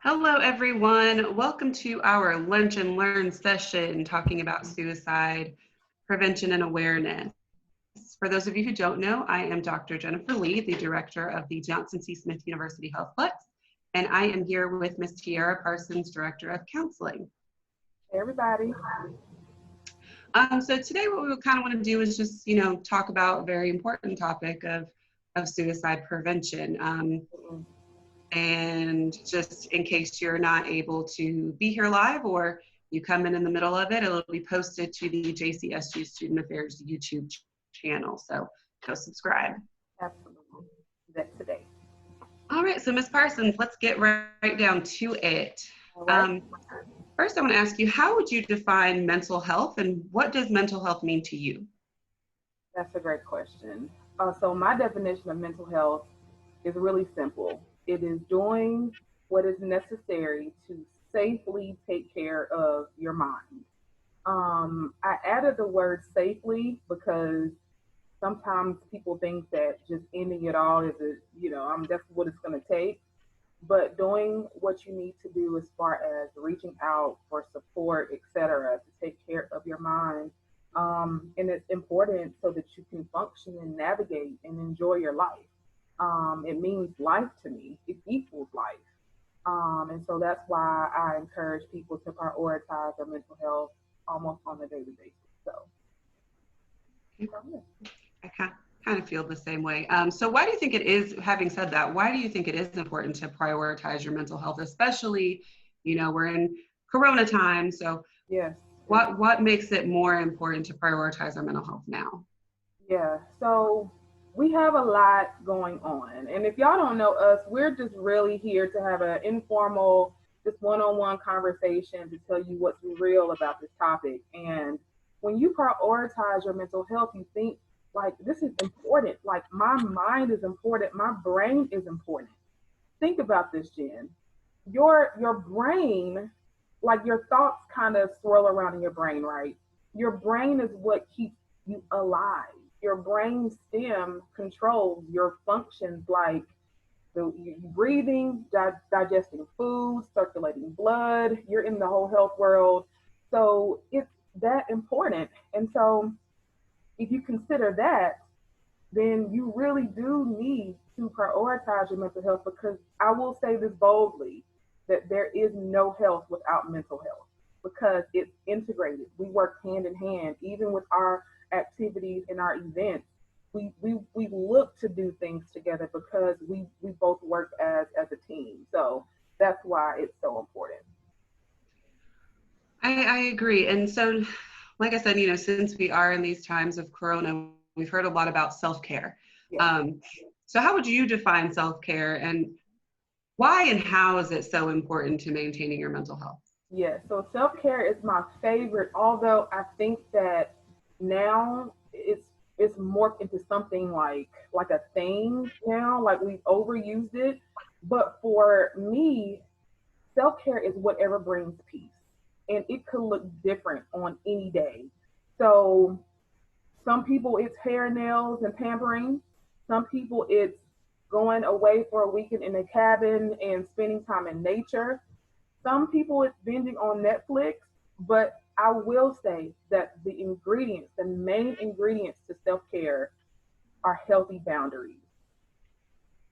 Hello, everyone. Welcome to our Lunch and Learn session talking about suicide prevention and awareness. For those of you who don't know, I am Dr. Jennifer Lee, the director of the Johnson C. Smith University HealthPlex, and I am here with Ms. Tiara Parsons, director of counseling. Hey, everybody. So today what we kind of want to do is just, talk about a very important topic of suicide prevention. And just in case you're not able to be here live or you come in the middle of it, it'll be posted to the JCSU Student Affairs YouTube channel. So go subscribe. Absolutely. That's today. All right, so Ms. Parsons, let's get right down to it. All right. First, I want to ask you, how would you define mental health and what does mental health mean to you? That's a great question. So my definition of mental health is really simple. It is doing what is necessary to safely take care of your mind. I added the word safely because sometimes people think that just ending it all is that's what it's going to take. But doing what you need to do as far as reaching out for support, etc., to take care of your mind. And it's important so that you can function and navigate and enjoy your life. It means life to me. It equals life. And so that's why I encourage people to prioritize their mental health almost on a daily basis. So, I kind of feel the same way. So why do you think it is, having said that, why do you think it is important to prioritize your mental health, especially, we're in Corona time. So yes. What makes it more important to prioritize our mental health now? Yeah, so we have a lot going on. And if y'all don't know us, we're just really here to have an informal, just one-on-one conversation to tell you what's real about this topic. And when you prioritize your mental health, you think, like, this is important. Like, my mind is important. My brain is important. Think about this, Jen. Your brain, like, your thoughts kind of swirl around in your brain, right? Your brain is what keeps you alive. Your brain stem controls your functions like the breathing, digesting food, circulating blood. You're in the whole health world. So it's that important. And so if you consider that, then you really do need to prioritize your mental health, because I will say this boldly, that there is no health without mental health, because it's integrated. We work hand in hand, even with our activities and our events. We look to do things together because we both work as a team. So that's why it's so important. I agree. And so, like I said, since we are in these times of Corona, we've heard a lot about self-care. Yeah. So how would you define self-care, and why and how is it so important to maintaining your mental health? Yeah, so self-care is my favorite, although I think that now it's morphed into something like a thing now, like we've overused it. But for me, self-care is whatever brings peace. And it could look different on any day. So some people it's hair, nails, and pampering. Some people it's going away for a weekend in a cabin and spending time in nature. Some people it's binging on Netflix, but I will say that the main ingredients to self-care are healthy boundaries,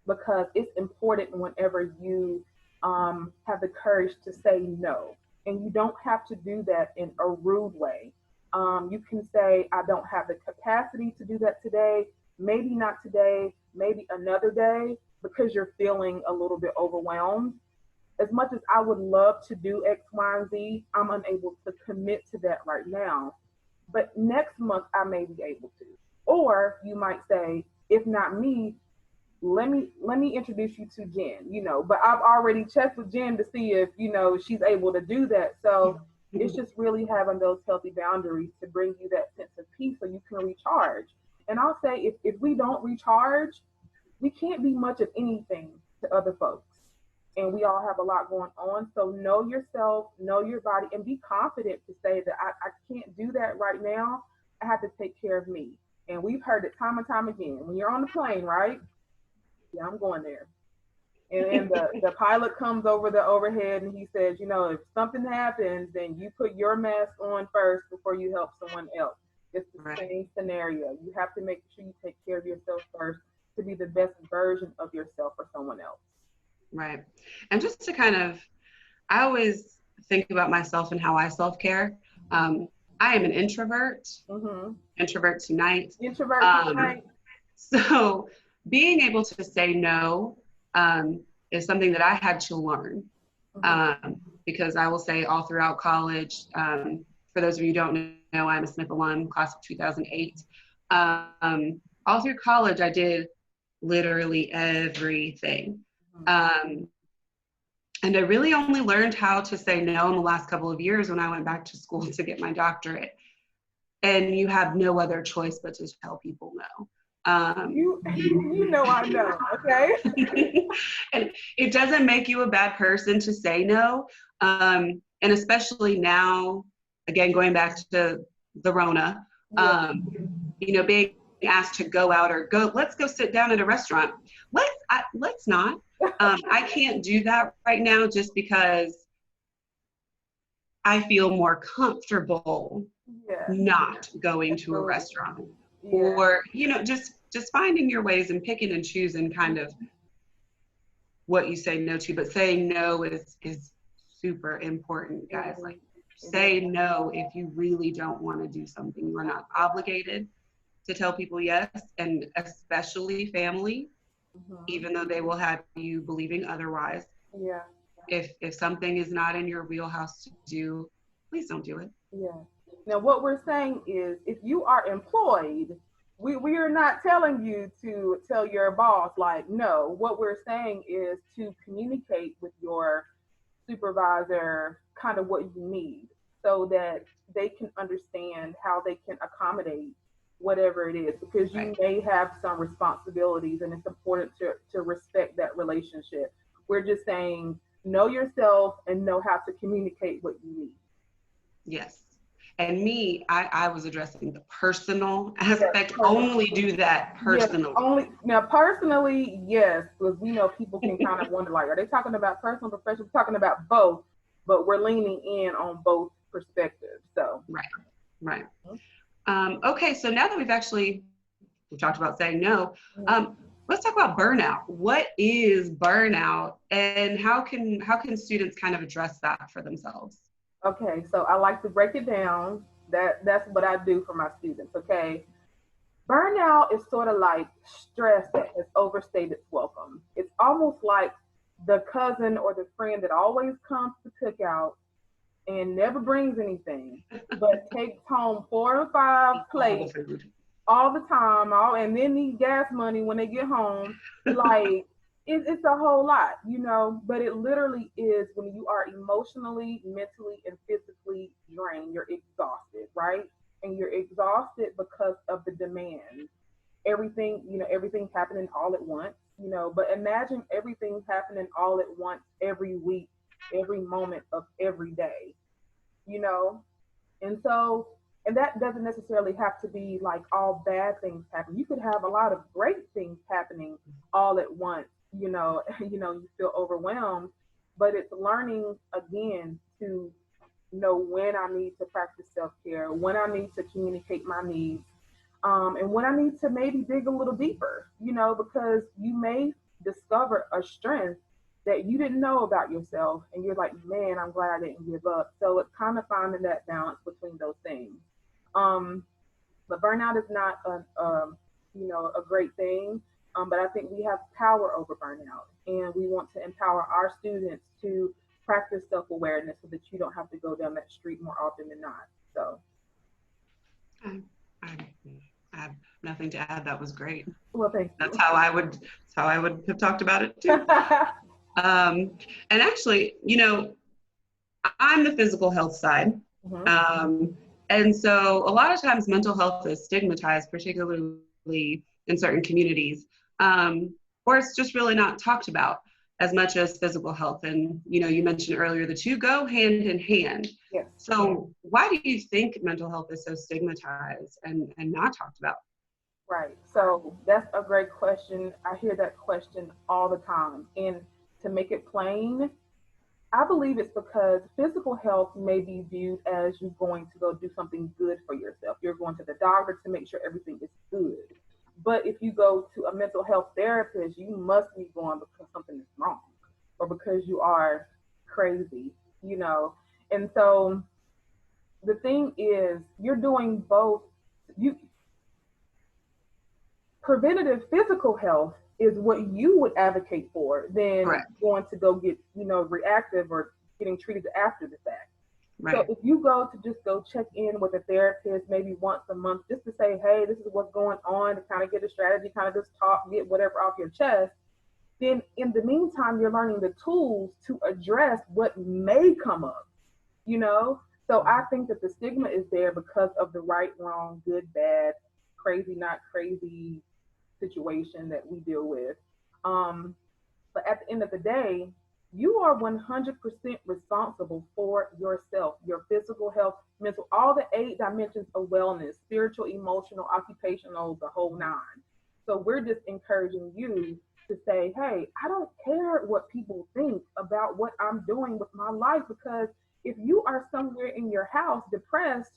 because it's important whenever you have the courage to say no. And you don't have to do that in a rude way. You can say, I don't have the capacity to do that today, maybe not today, maybe another day, because you're feeling a little bit overwhelmed. As much as I would love to do X, Y, and Z, I'm unable to commit to that right now. But next month I may be able to. Or you might say, if not me, let me introduce you to Jen, but I've already checked with Jen to see if, she's able to do that. So it's just really having those healthy boundaries to bring you that sense of peace so you can recharge. And I'll say, if we don't recharge, we can't be much of anything to other folks. And we all have a lot going on. So know yourself, know your body, and be confident to say that I can't do that right now. I have to take care of me. And we've heard it time and time again. When you're on the plane, right? Yeah, I'm going there. And the pilot comes over the overhead and he says, if something happens, then you put your mask on first before you help someone else. It's the Right. same scenario. You have to make sure you take care of yourself first to be the best version of yourself for someone else. Right. And just to kind of, I always think about myself and how I self-care. I am an introvert, introvert tonight. Introvert tonight. So being able to say no is something that I had to learn, because I will say all throughout college, for those of you who don't know, I'm a Smith alum, class of 2008. All through college, I did literally everything. And I really only learned how to say no in the last couple of years when I went back to school to get my doctorate. And you have no other choice but to tell people no. You know I know, okay? And it doesn't make you a bad person to say no. And especially now, again, going back to the Rona, being asked to go out or let's go sit down at a restaurant. Let's not. I can't do that right now just because I feel more comfortable not going to a restaurant, or just finding your ways and picking and choosing kind of what you say no to. But saying no is super important, guys. Like, say no if you really don't want to do something. You are not obligated to tell people yes, and especially family, even though they will have you believing otherwise. Yeah. If something is not in your wheelhouse to do, please don't do it. Yeah. Now, what we're saying is, if you are employed, we are not telling you to tell your boss, like, no. What we're saying is to communicate with your supervisor kind of what you need, so that they can understand how they can accommodate whatever it is, because you may have some responsibilities and it's important to respect that relationship. We're just saying, know yourself and know how to communicate what you need. Yes. And me, I was addressing the personal aspect. Only do that personally. Yes, now personally, yes, because we know people can kind of wonder, like, are they talking about personal, professional? We're talking about both, but we're leaning in on both perspectives. So right. Okay, so now that we've talked about saying no, let's talk about burnout. What is burnout, and how can students kind of address that for themselves? Okay, so I like to break it down. That's what I do for my students. Okay, burnout is sort of like stress that has overstayed its welcome. It's almost like the cousin or the friend that always comes to cookout and never brings anything, but takes home 4 or 5 plates all the time, and then need gas money when they get home. Like, it's a whole lot, but it literally is. When you are emotionally, mentally, and physically drained, you're exhausted, right? And you're exhausted because of the demand. Everything happening all at once, but imagine everything happening all at once every week, every moment of every day, and so, and that doesn't necessarily have to be like all bad things happen. You could have a lot of great things happening all at once, you feel overwhelmed, but it's learning again to know when I need to practice self-care, when I need to communicate my needs, and when I need to maybe dig a little deeper, because you may discover a strength that you didn't know about yourself, and you're like, man, I'm glad I didn't give up. So it's kind of finding that balance between those things. But burnout is not a great thing. But I think we have power over burnout, and we want to empower our students to practice self-awareness so that you don't have to go down that street more often than not. So I have nothing to add. That was great. Well, thank you. That's how I would have talked about it too. And actually, I'm the physical health side. And so a lot of times mental health is stigmatized, particularly in certain communities, or it's just really not talked about as much as physical health. And, you mentioned earlier, the two go hand in hand. Yes. So why do you think mental health is so stigmatized and not talked about? Right. So that's a great question. I hear that question all the time. And to make it plain, I believe it's because physical health may be viewed as you going to go do something good for yourself. You're going to the doctor to make sure everything is good. But if you go to a mental health therapist, you must be going because something is wrong or because you are crazy, you know. And so the thing is, you're doing both. You preventative physical health is what you would advocate for than Correct. going to go get, reactive or getting treated after the fact. So Right. if you go to just go check in with a therapist maybe once a month just to say, hey, this is what's going on, to kind of get a strategy, kind of just talk, get whatever off your chest, then in the meantime, you're learning the tools to address what may come up, you know? So I think that the stigma is there because of the right, wrong, good, bad, crazy, not crazy situation that we deal with. Um, but at the end of the day, you are 100% responsible for yourself, your physical health, mental, all the 8 dimensions of wellness, spiritual, emotional, occupational, the whole 9. So we're just encouraging you to say, hey, I don't care what people think about what I'm doing with my life, because if you are somewhere in your house depressed,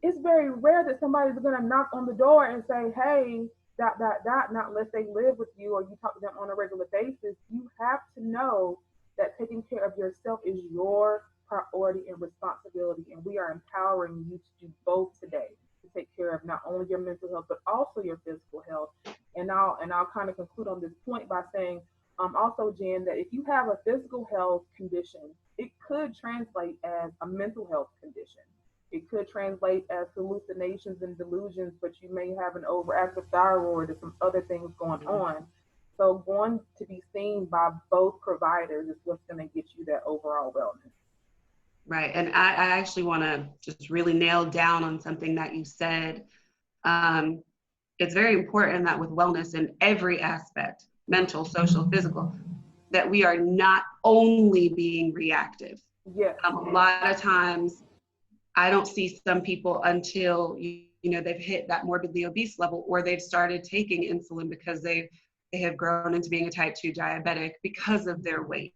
it's very rare that somebody's going to knock on the door and say, hey, dot, dot, dot, not unless they live with you or you talk to them on a regular basis. You have to know that taking care of yourself is your priority and responsibility. And we are empowering you to do both today, to take care of not only your mental health, but also your physical health. And I'll kind of conclude on this point by saying, also, Jen, that if you have a physical health condition, it could translate as a mental health condition. It could translate as hallucinations and delusions, but you may have an overactive thyroid or some other things going on. So going to be seen by both providers is what's going to get you that overall wellness. Right. And I actually want to just really nail down on something that you said. Um, it's very important that with wellness in every aspect, mental, social, physical, that we are not only being reactive. Yes. A lot of times, I don't see some people until they've hit that morbidly obese level, or they've started taking insulin because they have grown into being a type 2 diabetic because of their weight.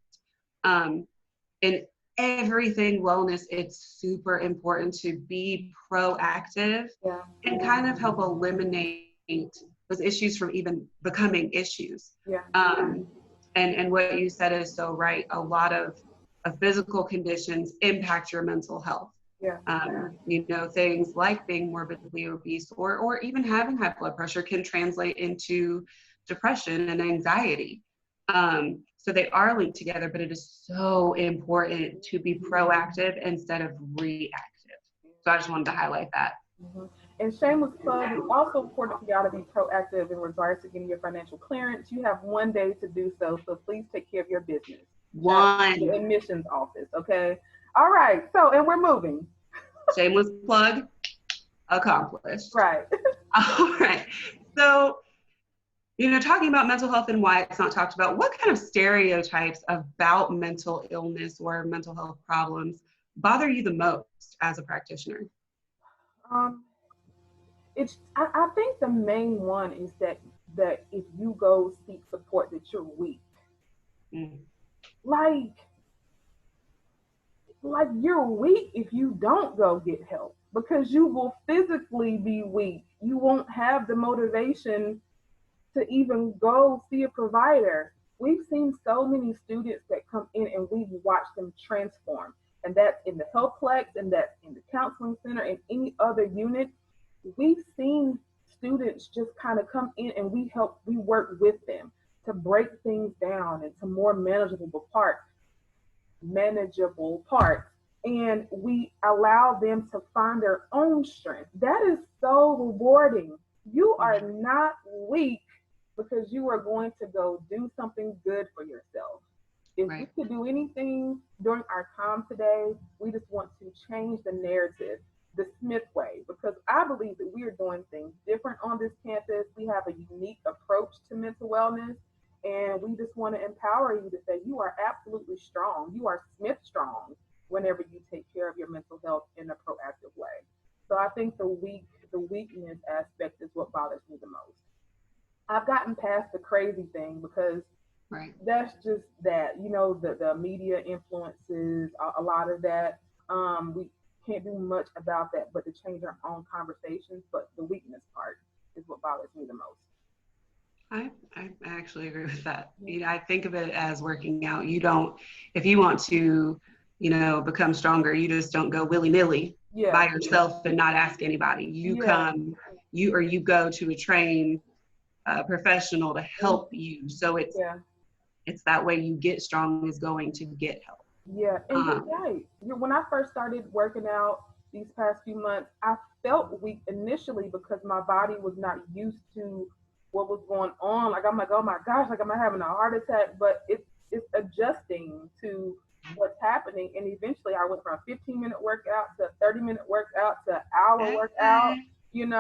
In everything wellness, it's super important to be proactive Yeah. and kind of help eliminate those issues from even becoming issues. Yeah. And what you said is so right. A lot of physical conditions impact your mental health. Yeah. Things like being morbidly obese or even having high blood pressure can translate into depression and anxiety. So they are linked together, but it is so important to be proactive instead of reactive. So I just wanted to highlight that. Mm-hmm. And shameless plug, it's also important for y'all to be proactive in regards to getting your financial clearance. You have 1 day to do so, so please take care of your business. Shout out to the One admissions office, okay? All right, so, and we're moving. shameless plug accomplished. Right. All right. So, talking about mental health and why it's not talked about, what kind of stereotypes about mental illness or mental health problems bother you the most as a practitioner? Um, I think the main one is that if you go seek support, that you're weak. Mm. Like you're weak if you don't go get help, because you will physically be weak. You won't have the motivation to even go see a provider. We've seen so many students that come in and we've watched them transform. And that's in the HealthPlex, and that's in the counseling center and any other unit. We've seen students just kind of come in and we work with them to break things down into more manageable parts, and we allow them to find their own strength. That is so rewarding. You are not weak because you are going to go do something good for yourself. If we Right. could do anything during our time today, we just want to change the narrative the Smith way, because I believe that we are doing things different on this campus. We have a unique approach to mental wellness, and we just want to empower you to say you are absolutely strong. You are Smith strong whenever you take care of your mental health in a proactive way. So I think the weakness aspect is what bothers me the most. I've gotten past the crazy thing because Right. That's just that, the media influences a lot of that. We can't do much about that but to change our own conversations. But the weakness part is what bothers me the most. I actually agree with that. Mhm. You know, I think of it as working out. You don't, if you want to, you know, become stronger, you just don't go willy nilly Yeah, by yourself and not ask anybody. You yeah, come, you go to a trained professional to mhm, help you. So yeah. it's that way you get strong is going to get help. Yeah, and you're Um, right. When I first started working out these past few months, I felt weak initially because my body was not used to what was going on. Like I'm like, oh my gosh, like am I having a heart attack? But it's adjusting to what's happening. And eventually, I went from a 15-minute workout to a 30-minute workout to an hour workout. And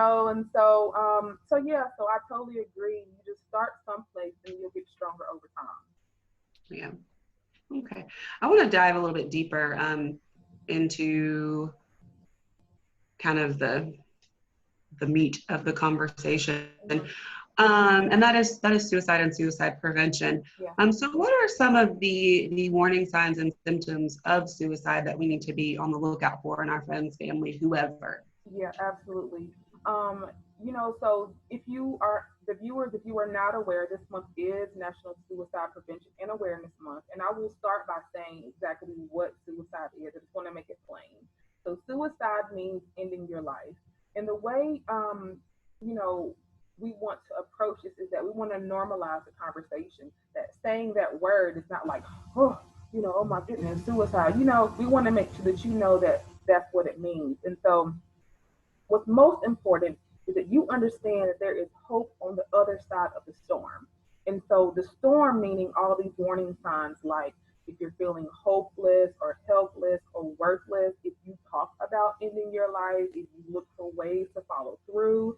so yeah, so I totally agree. You just start someplace and you'll get stronger over time. yeah. Okay. I want to dive a little bit deeper into kind of the meat of the conversation. Mhm. And that is suicide and suicide prevention. Yeah. So what are some of the warning signs and symptoms of suicide that we need to be on the lookout for in our friends, family, whoever? Yeah, absolutely. Um, so if you are the viewers, if you are not aware, this month is National Suicide Prevention and Awareness Month, and I will start by saying exactly what suicide is. I just want to make it plain. So suicide means ending your life, and the way you know we want to approach this is that we want to normalize the conversation. That saying that word is not like, oh, oh my goodness, suicide. We want to make sure that you know that that's what it means, and so what's most important is that you understand that there is hope on the other side of the storm. And so the storm meaning all these warning signs like if you're feeling hopeless or helpless or worthless, if you talk about ending your life, if you look for ways to follow through,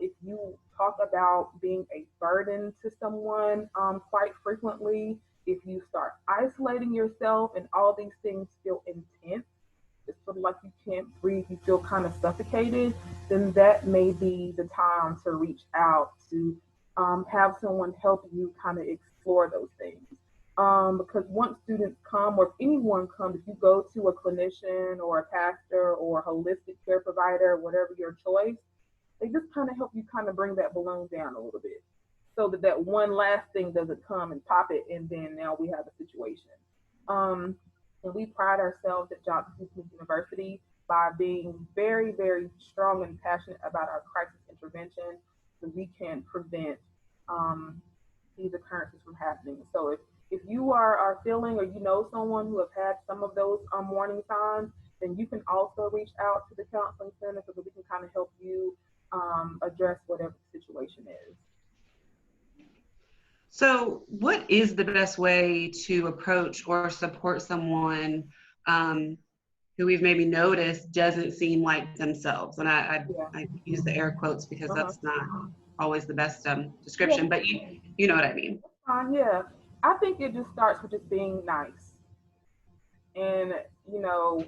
if you talk about being a burden to someone quite frequently, if you start isolating yourself and all these things feel intense, it's sort of like you can't breathe, you feel kind of suffocated, then that may be the time to reach out to have someone help you kind of explore those things. Because once students come, or if anyone comes, if you go to a clinician or a pastor or a holistic care provider, whatever your choice, they just kind of help you kind of bring that balloon down a little bit so that that one last thing doesn't come and pop it, and then now we have a situation. Um, and we pride ourselves at Johnson Smith University by being very, very strong and passionate about our crisis intervention so we can prevent um, these occurrences from happening. So if you are feeling or you know someone who have had some of those warning signs, then you can also reach out to the counseling center so that we can kind of help you address whatever the situation is. So, what is the best way to approach or support someone um, who we've maybe noticed doesn't seem like themselves? And Yeah. I use the air quotes because Uh-huh. that's not always the best Yeah. description, but you know what I mean. Yeah. I think it just starts with just being nice. And, you know,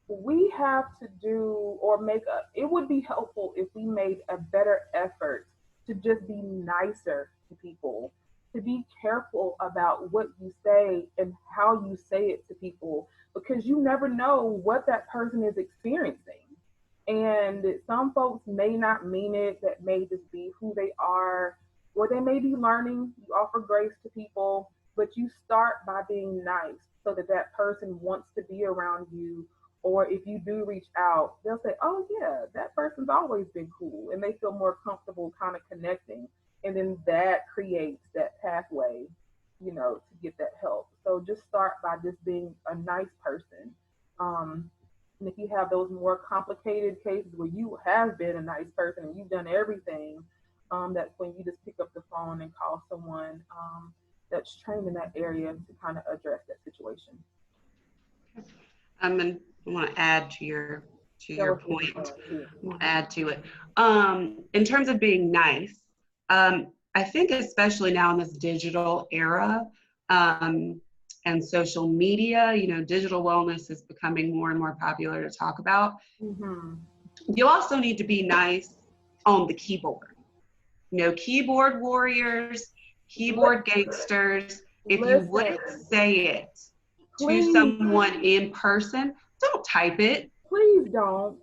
we have to do or it would be helpful if we made a better effort to just be nicer to people, to be careful about what you say and how you say it to people, because you never know what that person is experiencing. And some folks may not mean it, that may just be who they are, or they may be learning. You offer grace to people, but you start by being nice so that that person wants to be around you. Or if you do reach out, they'll say, oh, yeah, that person's always been cool. And they feel more comfortable kind of connecting. And then that creates that pathway, to get that help. So just start by just being a nice person. Um, and if you have those more complicated cases where you have been a nice person and you've done everything, that's when you just pick up the phone and call someone that's trained in that area to kind of address that situation. And I want to add to That your was good. point. Too. I'll add to it. In terms of being nice, I think especially now in this digital era and social media, you know, digital wellness is becoming more and more popular to talk about. Mm-hmm. You also need to be nice on the keyboard. You know, keyboard warriors, keyboard gangsters. If you Listen, wouldn't say it to please, someone in person, don't type it. please don't.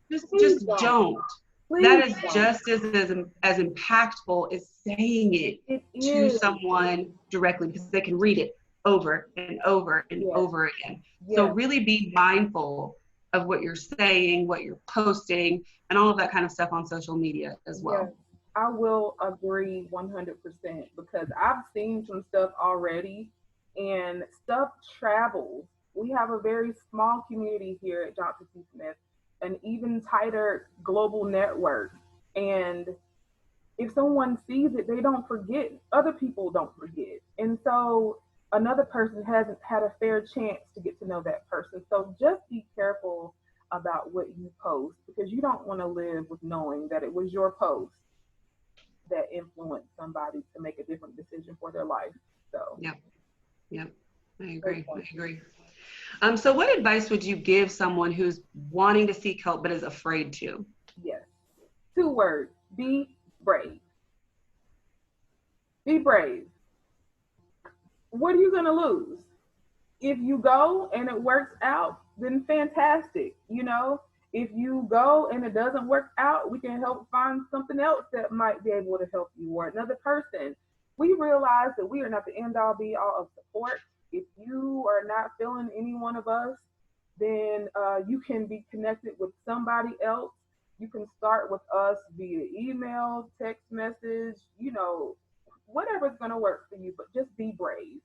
Please Just don't. don't. Please That is don't. just as impactful as saying it It to is. someone directly, because they can read it over and over and Yes. over again. So Yes. really be mindful of what you're saying, what you're posting, and all of that kind of stuff on social media as Yes. well. I will agree 100% because I've seen some stuff already and stuff travels. We have a very small community here at Johnson C. Smith, an even tighter global network. And if someone sees it, they don't forget. Other people don't forget. And so another person hasn't had a fair chance to get to know that person. So just be careful about what you post because you don't want to live with knowing that it was your post that influenced somebody to make a different decision for their life. So, Yep. Yep. I great agree. point. I agree. So what advice would you give someone who's wanting to seek help but is afraid to? Yes. 2 words: be brave. Be brave. What are you going to lose? If you go and it works out, then fantastic. If you go and it doesn't work out, we can help find something else that might be able to help you or another person. We realize that we are not the end all be all of support. If you are not feeling any one of us, then you can be connected with somebody else. You can start with us via email, text message, whatever's going to work for you, but just be brave.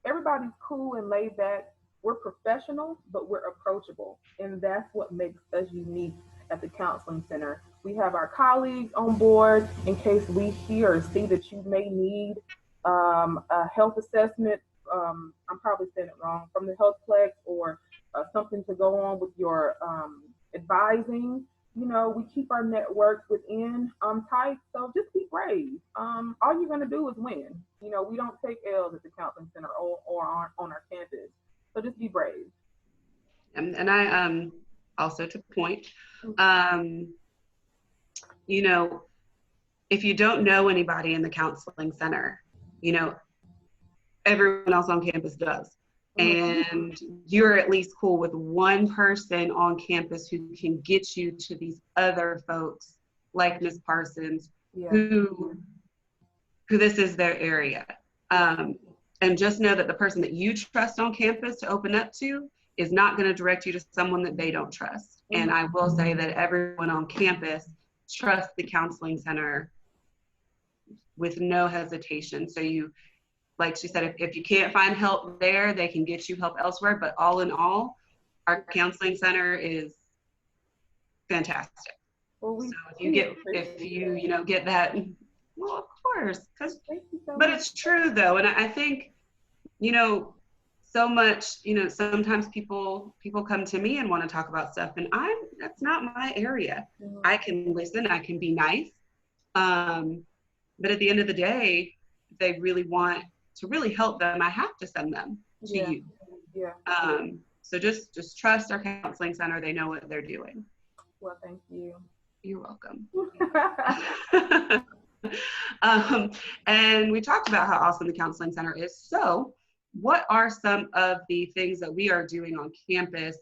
Everybody's cool and laid back. We're professional, but we're approachable. And that's what makes us unique at the Counseling Center. We have our colleagues on board in case we hear or see that you may need a health assessment. I'm probably saying it wrong, from the HealthPlex or something to go on with your advising. We keep our network within tight. So just be brave. All you're going to do is win. We don't take L's at the Counseling Center or on our campus. So just be brave. And I also to point, um, you know, if you don't know anybody in the counseling center, everyone else on campus does. And you're at least cool with one person on campus who can get you to these other folks like Miss Parsons, Yeah. who this is their area. And just know that the person that you trust on campus to open up to is not going to direct you to someone that they don't trust. And I will say that everyone on campus trusts the counseling center with no hesitation. So like she said, if you can't find help there, they can get you help elsewhere. But all in all, our counseling center is fantastic. Well, So if you get that, well, of course, but it's true though. And I think, so much, sometimes people come to me and want to talk about stuff, and that's not my area. I can listen, I can be nice. But at the end of the day, if they really want to really help them, I have to send them to you. Yeah. So just trust our counseling center. They know what they're doing. Well, thank you. You're welcome. And we talked about how awesome the counseling center is. So what are some of the things that we are doing on campus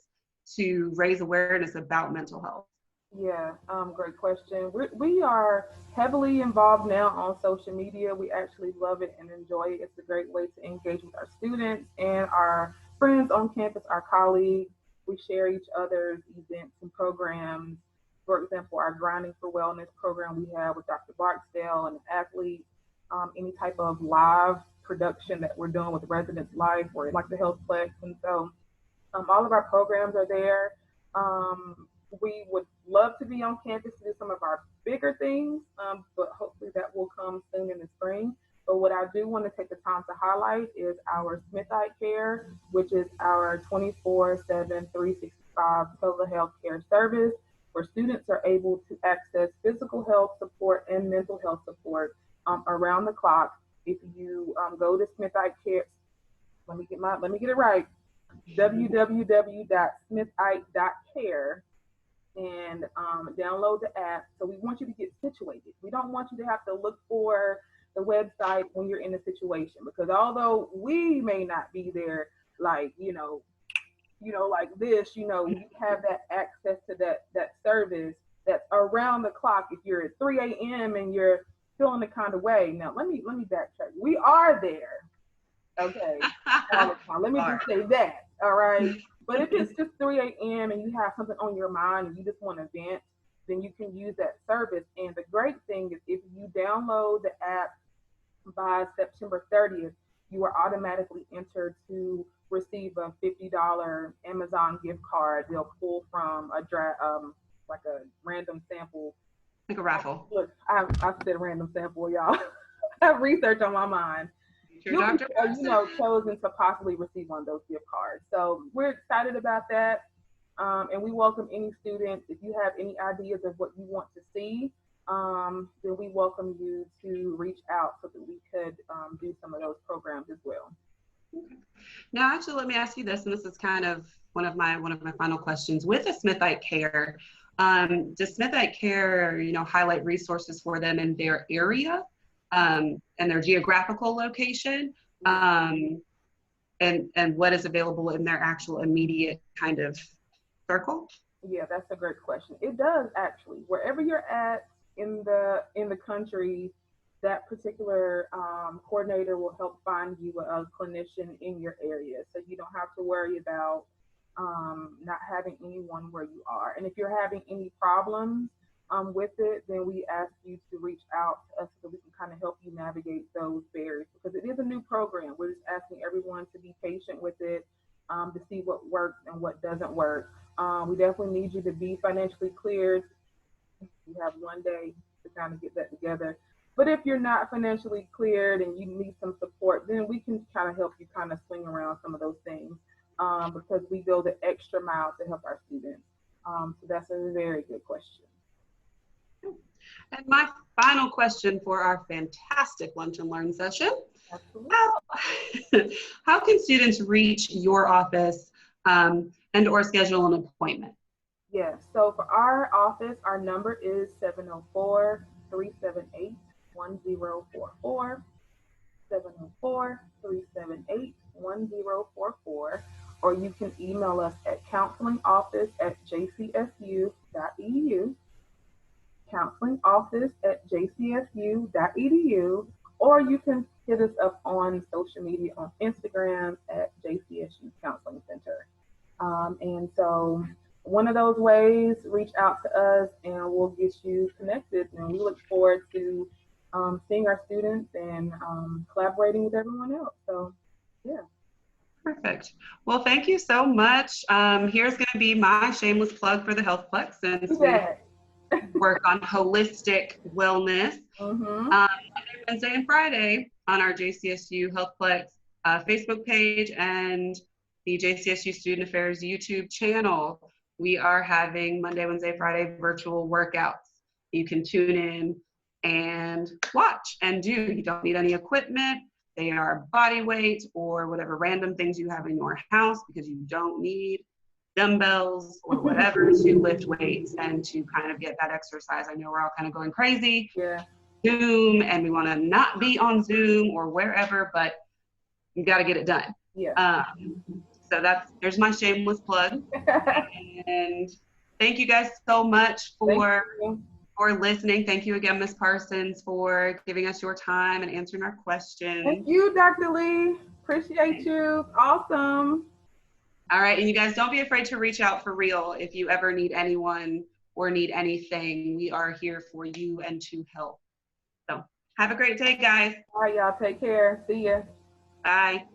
to raise awareness about mental health? Yeah, great question. We are heavily involved now on social media. We actually love it and enjoy it. It's a great way to engage with our students and our friends on campus, our colleagues. We share each other's events and programs. For example, our Grinding for Wellness program we have with Dr. Barksdale and athletes, any type of live production that we're doing with Residents Life or like the HealthPlex. And so all of our programs are there. We would love to be on campus to do some of our bigger things, but hopefully that will come soon in the spring. But what I do want to take the time to highlight is our Smithite Care, which is our 24/7, 365 telehealth care service, where students are able to access physical health support and mental health support around the clock. If you go to Smithite Care, let me get it right, www.smithite.care, and download the app. So we want you to get situated. We don't want you to have to look for the website when you're in a situation, because although we may not be there, like, like this, you have that access to that service that's around the clock. If you're at 3 a.m. and you're feeling the kind of way. Now, let me backtrack. We are there, okay, all the time. Let me just say that, all right? But if it's just 3 a.m. and you have something on your mind and you just want to vent, then you can use that service. And the great thing is if you download the app by September 30th, you are automatically entered to receive a $50 Amazon gift card. They'll pull from like a random sample. Like a raffle. Look, I said random sample, y'all. I have research on my mind. You'll be, chosen to possibly receive one of those gift cards. So we're excited about that. And we welcome any students. If you have any ideas of what you want to see, then we welcome you to reach out so that we could do some of those programs as well. Okay. Now, actually, let me ask you this, and this is kind of one of my final questions. With the Smithite Care, does Smithite Care, highlight resources for them in their area and their geographical location, and what is available in their actual immediate kind of circle? Yeah, that's a great question. It does actually. Wherever you're at in the country, that particular coordinator will help find you a clinician in your area, so you don't have to worry about not having anyone where you are. And if you're having any problems with it, then we ask you to reach out to us so we can kind of help you navigate those barriers, because it is a new program. We're just asking everyone to be patient with it, to see what works and what doesn't work. We definitely need you to be financially cleared. You have one day to kind of get that together. But if you're not financially cleared and you need some support, then we can kind of help you kind of swing around some of those things, because we go the extra mile to help our students. So that's a very good question. And my final question for our fantastic Lunch and Learn session. How can students reach your office and or schedule an appointment? Yeah, so for our office, our number is 704-378-1044, 704-378-1044, or you can email us at counselingoffice@jcsu.edu, counselingoffice@jcsu.edu, or you can hit us up on social media on Instagram at JCSU Counseling Center. And so one of those ways, reach out to us and we'll get you connected. And we look forward to seeing our students and collaborating with everyone else. So, yeah. Perfect. Well, thank you so much. Here's going to be my shameless plug for the HealthPlex, since we work on holistic wellness. Wednesday and Friday on our JCSU HealthPlex Facebook page and the JCSU Student Affairs YouTube channel. We are having Monday, Wednesday, Friday virtual workouts. You can tune in and watch and do. You don't need any equipment. They are body weight or whatever random things you have in your house, because you don't need dumbbells or whatever to lift weights and to kind of get that exercise. I know we're all kind of going crazy. Yeah. Zoom, and we want to not be on Zoom or wherever, but you got to get it done. Yeah. So there's my shameless plug. And thank you guys so much for listening. Thank you again, Ms. Parsons, for giving us your time and answering our questions. Thank you, Dr. Lee. Appreciate you. Awesome. All right. And you guys, don't be afraid to reach out for real if you ever need anyone or need anything. We are here for you and to help. So have a great day, guys. All right, y'all. Take care. See ya. Bye.